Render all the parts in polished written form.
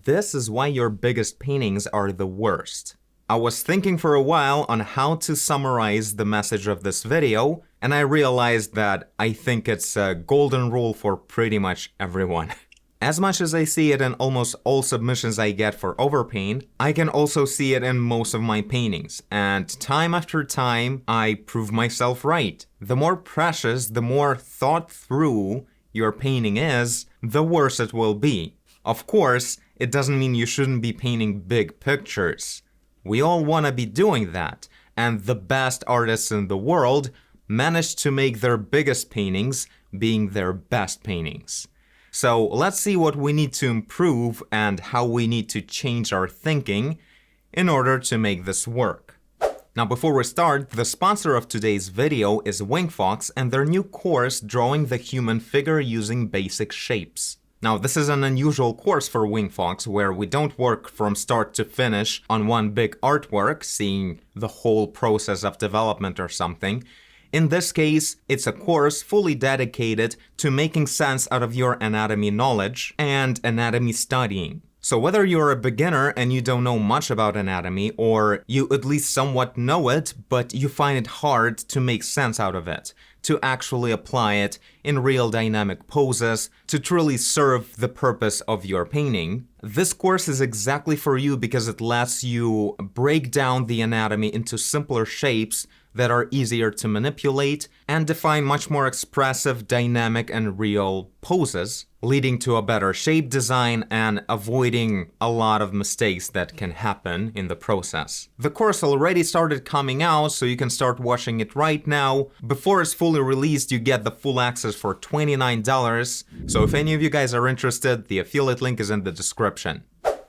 this is why your biggest paintings are the worst. I was thinking for a while on how to summarize the message of this video, and I realized that I think it's a golden rule for pretty much everyone. As much as I see it in almost all submissions I get for overpaint, I can also see it in most of my paintings, and time after time, I prove myself right. The more precious, the more thought through your painting is, the worse it will be. Of course, it doesn't mean you shouldn't be painting big pictures. We all want to be doing that, and the best artists in the world manage to make their biggest paintings being their best paintings. So let's see what we need to improve and how we need to change our thinking in order to make this work. Now before we start, the sponsor of today's video is Wingfox and their new course Drawing the Human Figure Using Basic Shapes. Now, this is an unusual course for Wingfox where we don't work from start to finish on one big artwork, seeing the whole process of development or something. In this case, it's a course fully dedicated to making sense out of your anatomy knowledge and anatomy studying. So whether you're a beginner and you don't know much about anatomy, or you at least somewhat know it, but you find it hard to make sense out of it, to actually apply it in real dynamic poses, to truly serve the purpose of your painting, this course is exactly for you because it lets you break down the anatomy into simpler shapes that are easier to manipulate and define much more expressive, dynamic, and real poses, leading to a better shape design and avoiding a lot of mistakes that can happen in the process. The course already started coming out, so you can start watching it right now. Before it's fully released, you get the full access for $29, so if any of you guys are interested, the affiliate link is in the description.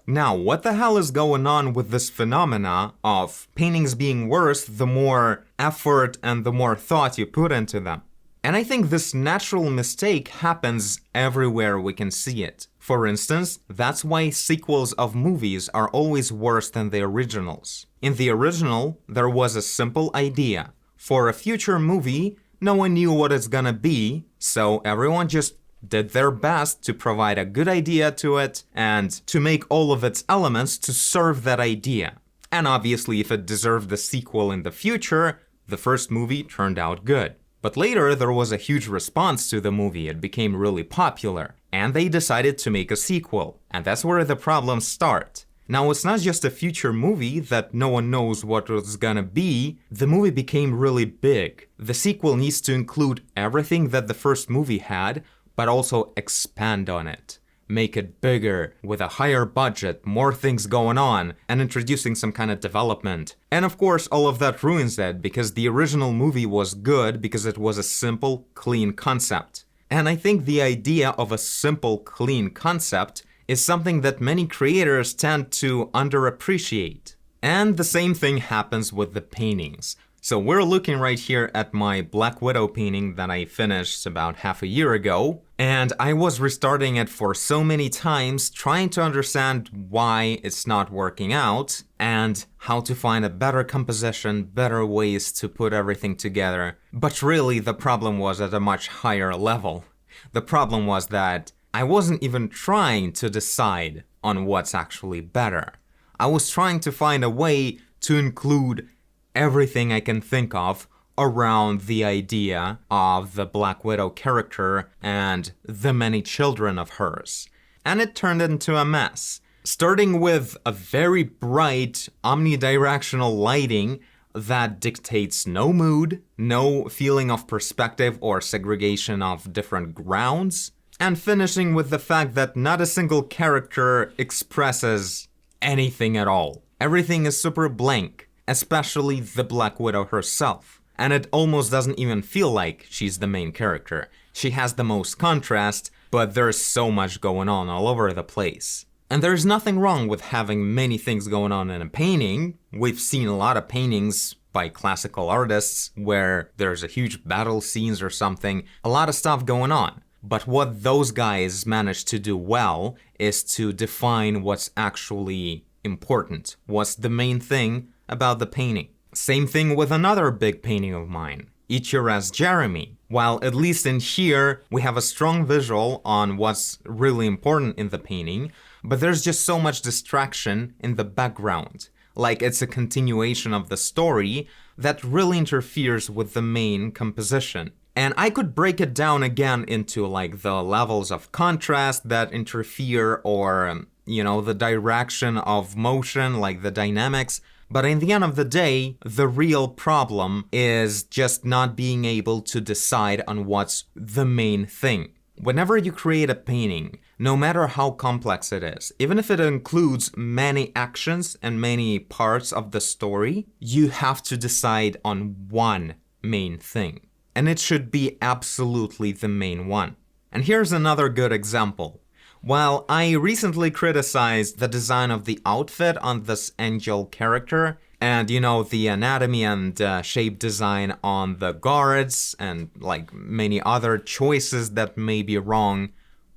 Now, what the hell is going on with this phenomena of paintings being worse the more effort and the more thought you put into them? And I think this natural mistake happens everywhere we can see it. For instance, that's why sequels of movies are always worse than the originals. In the original, there was a simple idea. For a future movie, no one knew what it's gonna be, so everyone just did their best to provide a good idea to it and to make all of its elements to serve that idea. And obviously, if it deserved the sequel in the future, the first movie turned out good. But later, there was a huge response to the movie, it became really popular, and they decided to make a sequel, and that's where the problems start. Now, it's not just a future movie that no one knows what it's gonna be, the movie became really big. The sequel needs to include everything that the first movie had, but also expand on it. Make it bigger, with a higher budget, more things going on, and introducing some kind of development. And of course, all of that ruins it, because the original movie was good because it was a simple, clean concept. And I think the idea of a simple, clean concept is something that many creators tend to underappreciate. And the same thing happens with the paintings. So we're looking right here at my Black Widow painting that I finished about half a year ago, and I was restarting it for so many times, trying to understand why it's not working out, and how to find a better composition, better ways to put everything together. But really, the problem was at a much higher level. The problem was that I wasn't even trying to decide on what's actually better. I was trying to find a way to include everything I can think of around the idea of the Black Widow character and the many children of hers. And it turned into a mess. Starting with a very bright, omnidirectional lighting that dictates no mood, no feeling of perspective or segregation of different grounds, and finishing with the fact that not a single character expresses anything at all. Everything is super blank, especially the Black Widow herself. And it almost doesn't even feel like she's the main character. She has the most contrast, but there's so much going on all over the place. And there's nothing wrong with having many things going on in a painting. We've seen a lot of paintings by classical artists where there's a huge battle scenes or something, a lot of stuff going on. But what those guys managed to do well is to define what's actually important, what's the main thing about the painting. Same thing with another big painting of mine, Ichiura's Jeremy. While at least in here, we have a strong visual on what's really important in the painting, but there's just so much distraction in the background. Like it's a continuation of the story that really interferes with the main composition. And I could break it down again into like the levels of contrast that interfere or, the direction of motion, like the dynamics. But in the end of the day, the real problem is just not being able to decide on what's the main thing. Whenever you create a painting, no matter how complex it is, even if it includes many actions and many parts of the story, you have to decide on one main thing. And it should be absolutely the main one. And here's another good example. While I recently criticized the design of the outfit on this angel character, and the anatomy and shape design on the guards, and like many other choices that may be wrong,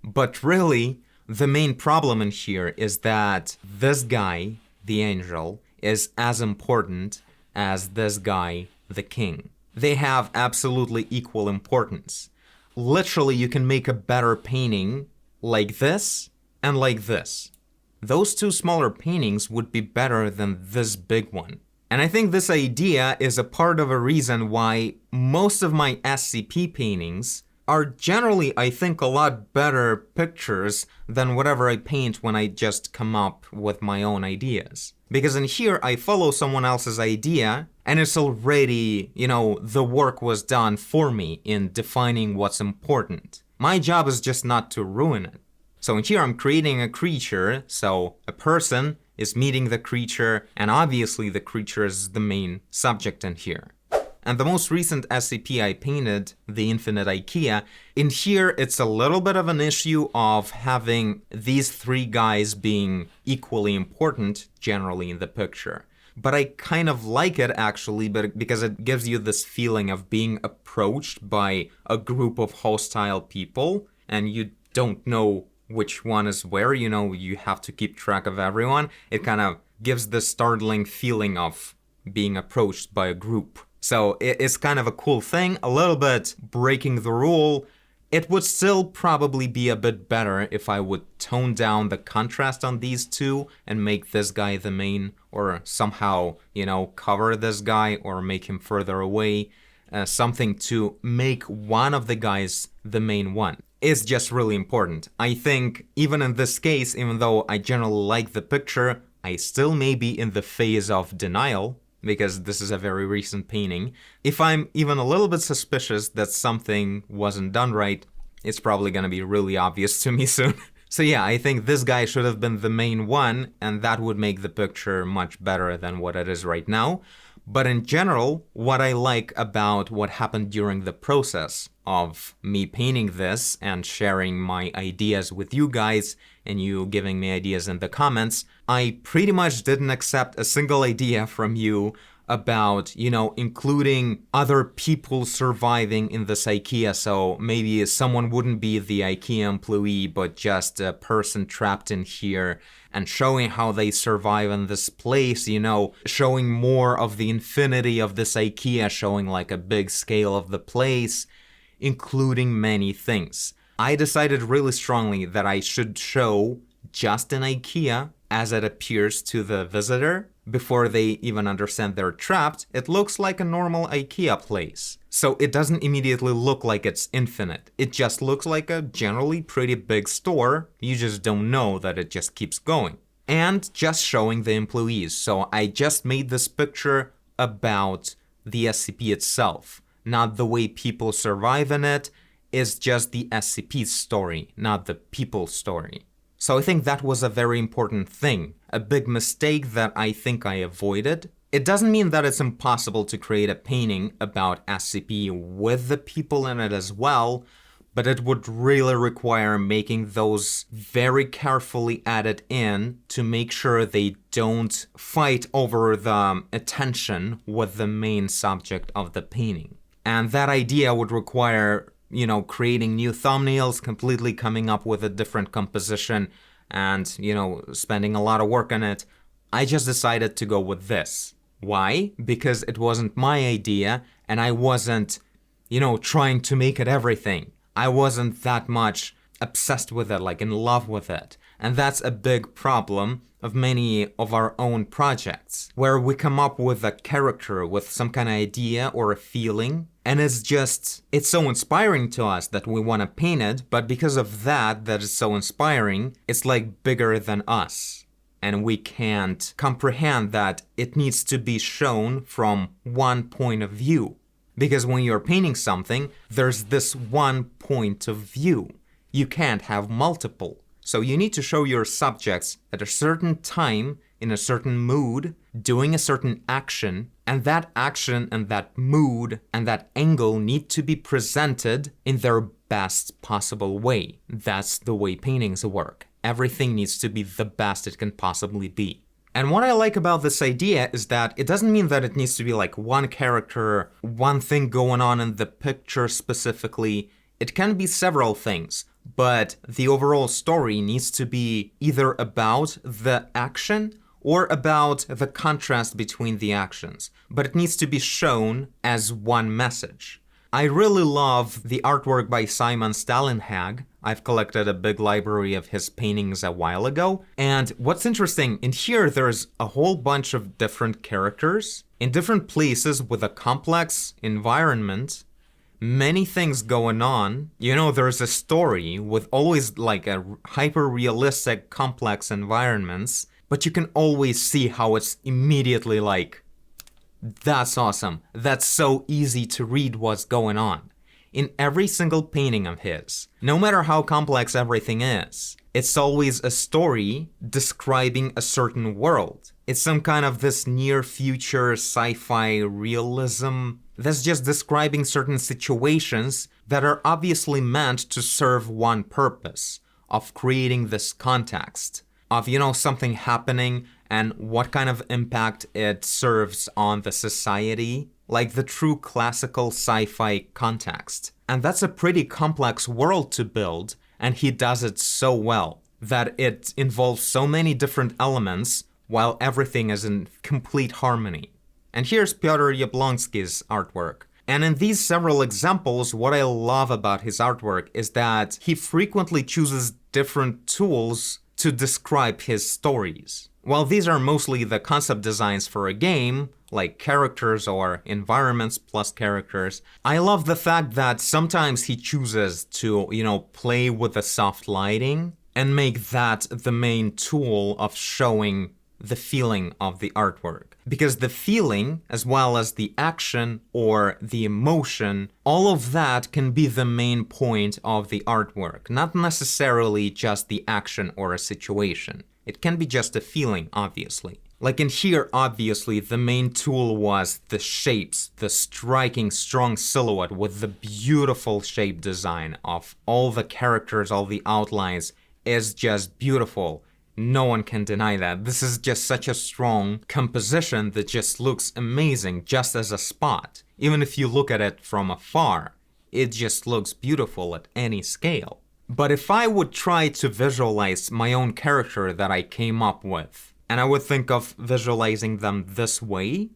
but really, the main problem in here is that this guy, the angel, is as important as this guy, the king. They have absolutely equal importance. Literally, you can make a better painting like this and like this. Those two smaller paintings would be better than this big one. And I think this idea is a part of a reason why most of my SCP paintings are generally, I think, a lot better pictures than whatever I paint when I just come up with my own ideas. Because in here, I follow someone else's idea, and it's already, the work was done for me in defining what's important. My job is just not to ruin it. So in here, I'm creating a creature, so a person is meeting the creature, and obviously the creature is the main subject in here. And the most recent SCP I painted, the Infinite IKEA, in here it's a little bit of an issue of having these three guys being equally important generally in the picture. But I kind of like it actually, because it gives you this feeling of being approached by a group of hostile people, and you don't know which one is where, you have to keep track of everyone. It kind of gives this startling feeling of being approached by a group. So it's kind of a cool thing, a little bit breaking the rule. It would still probably be a bit better if I would tone down the contrast on these two and make this guy the main, or somehow, cover this guy or make him further away. Something to make one of the guys the main one is just really important. I think even in this case, even though I generally like the picture, I still may be in the phase of denial, because this is a very recent painting. If I'm even a little bit suspicious that something wasn't done right, it's probably gonna be really obvious to me soon. So yeah, I think this guy should have been the main one, and that would make the picture much better than what it is right now. But in general, what I like about what happened during the process of me painting this and sharing my ideas with you guys and you giving me ideas in the comments, I pretty much didn't accept a single idea from you about, including other people surviving in this IKEA. So maybe someone wouldn't be the IKEA employee, but just a person trapped in here, and showing how they survive in this place, showing more of the infinity of this IKEA, showing like a big scale of the place, including many things. I decided really strongly that I should show just an IKEA as it appears to the visitor. Before they even understand they're trapped, it looks like a normal IKEA place. So it doesn't immediately look like it's infinite. It just looks like a generally pretty big store. You just don't know that it just keeps going. And just showing the employees. So I just made this picture about the SCP itself, not the way people survive in it. It's just the SCP's story, not the people's story. So I think that was a very important thing, a big mistake that I think I avoided. It doesn't mean that it's impossible to create a painting about SCP with the people in it as well, but it would really require making those very carefully added in to make sure they don't fight over the attention with the main subject of the painting. And that idea would require creating new thumbnails, completely coming up with a different composition, and, spending a lot of work on it. I just decided to go with this. Why? Because it wasn't my idea, and I wasn't, trying to make it everything. I wasn't that much obsessed with it, like in love with it. And that's a big problem of many of our own projects, where we come up with a character with some kind of idea or a feeling, and it's so inspiring to us that we want to paint it, but because of that is so inspiring, it's like bigger than us. And we can't comprehend that it needs to be shown from one point of view. Because when you're painting something, there's this one point of view. You can't have multiple. So you need to show your subjects at a certain time, in a certain mood, doing a certain action, and that action and that mood and that angle need to be presented in their best possible way. That's the way paintings work. Everything needs to be the best it can possibly be. And what I like about this idea is that it doesn't mean that it needs to be like one character, one thing going on in the picture specifically. It can be several things, but the overall story needs to be either about the action or about the contrast between the actions, but it needs to be shown as one message. I really love the artwork by Simon Stalenhag. I've collected a big library of his paintings a while ago, and what's interesting, in here there's a whole bunch of different characters in different places with a complex environment, many things going on. You know, there's a story with always like a hyper-realistic, complex environments, but you can always see how it's immediately like, that's awesome. That's so easy to read what's going on. In every single painting of his, no matter how complex everything is, it's always a story describing a certain world. It's some kind of this near future sci-fi realism that's just describing certain situations that are obviously meant to serve one purpose of creating this context of, you know, something happening and what kind of impact it serves on the society, like the true classical sci-fi context. And that's a pretty complex world to build, and he does it so well that it involves so many different elements while everything is in complete harmony. And here's Piotr Jablonski's artwork. And in these several examples, what I love about his artwork is that he frequently chooses different tools to describe his stories. While these are mostly the concept designs for a game, like characters or environments plus characters, I love the fact that sometimes he chooses to, you know, play with the soft lighting and make that the main tool of showing the feeling of the artwork. Because the feeling, as well as the action or the emotion, all of that can be the main point of the artwork, not necessarily just the action or a situation. It can be just a feeling, obviously. Like in here, obviously, the main tool was the shapes, the striking, strong silhouette with the beautiful shape design of all the characters, all the outlines is just beautiful. No one can deny that. This is just such a strong composition that just looks amazing just as a spot. Even if you look at it from afar, it just looks beautiful at any scale. But if I would try to visualize my own character that I came up with, and I would think of visualizing them this way,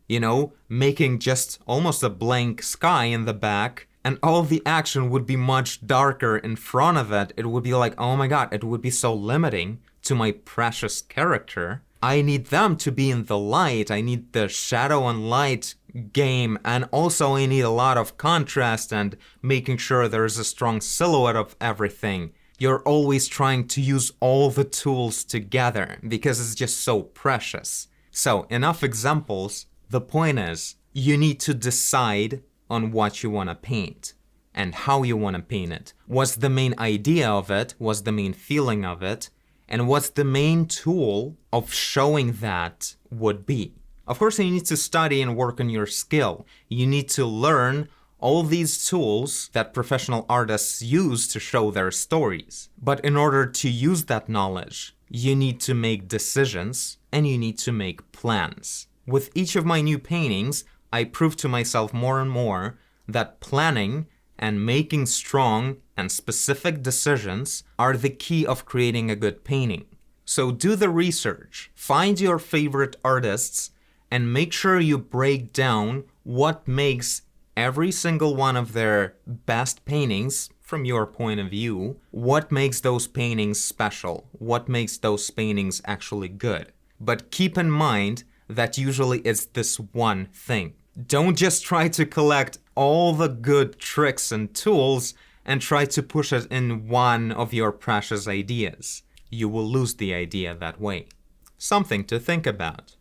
you know, making just almost a blank sky in the back, and all the action would be much darker in front of it, it would be like, oh my god, it would be so limiting to my precious character. I need them to be in the light, I need the shadow and light game, and also I need a lot of contrast and making sure there's a strong silhouette of everything. You're always trying to use all the tools together because it's just so precious. So, enough examples. The point is, you need to decide on what you want to paint and how you want to paint it. What's the main idea of it? What's the main feeling of it? And what's the main tool of showing that would be? Of course, you need to study and work on your skill. You need to learn all these tools that professional artists use to show their stories. But in order to use that knowledge, you need to make decisions and you need to make plans. With each of my new paintings, I prove to myself more and more that planning and making strong and specific decisions are the key of creating a good painting. So do the research, find your favorite artists, and make sure you break down what makes every single one of their best paintings from your point of view, what makes those paintings special, what makes those paintings actually good. But keep in mind that usually it's this one thing. Don't just try to collect all the good tricks and tools and try to push it in one of your precious ideas. You will lose the idea that way. Something to think about.